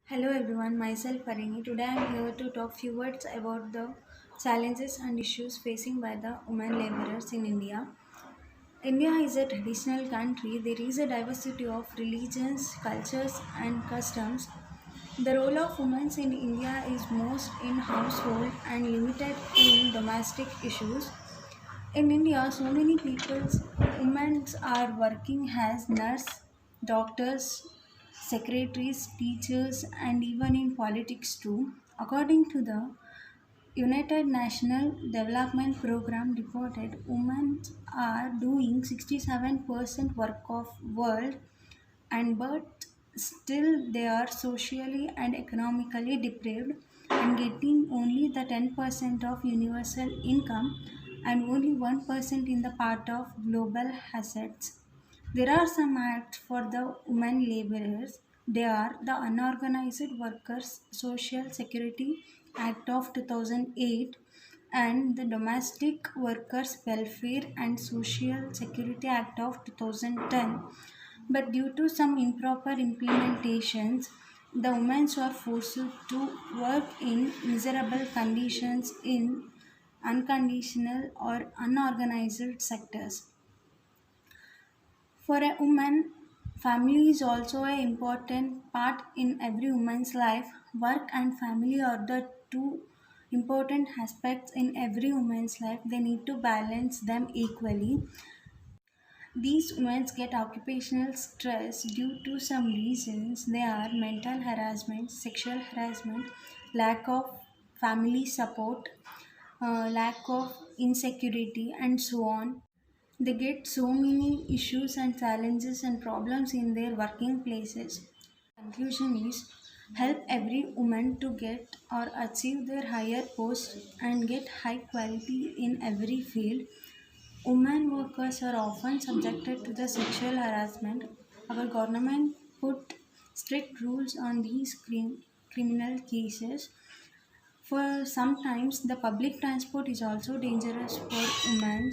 Hello everyone, myself Farini. Today I am here to talk few words about the challenges and issues facing by the women laborers in India. India is a traditional country. There is a diversity of religions, cultures and customs. The role of women in India is most in household and limited in domestic issues. In India, so many people, women are working as nurse, doctors, secretaries, teachers, and even in politics too. According to the United National Development Program reported, women are doing 67% work of world, and but still they are socially and economically deprived and getting only the 10% of universal income and only 1% in the part of global assets. There are some acts for the women laborers. They are the Unorganized Workers Social Security Act of 2008 and the Domestic Workers Welfare and Social Security Act of 2010. But due to some improper implementations, the women are forced to work in miserable conditions in unconditional or unorganized sectors. For a woman, family is also an important part in every woman's life. Work and family are the two important aspects in every woman's life. They need to balance them equally. These women get occupational stress due to some reasons. They are mental harassment, sexual harassment, lack of family support, lack of insecurity, and so on. They get so many issues and challenges and problems in their working places. Conclusion is help every woman to get or achieve their higher post and get high quality in every field. Women workers are often subjected to the sexual harassment. Our government put strict rules on these criminal cases. For sometimes the public transport is also dangerous for women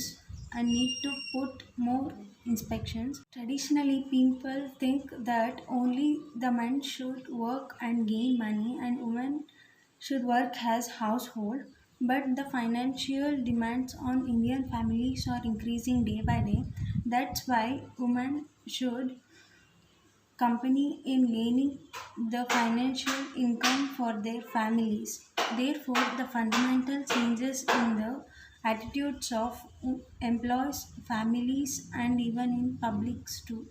and need to put more inspections. Traditionally, people think that only the men should work and gain money and women should work as household. But the financial demands on Indian families are increasing day by day. That's why women should company in gaining the financial income for their families. Therefore, the fundamental changes in the attitudes of employees, families, and even in publics too.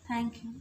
Thank you.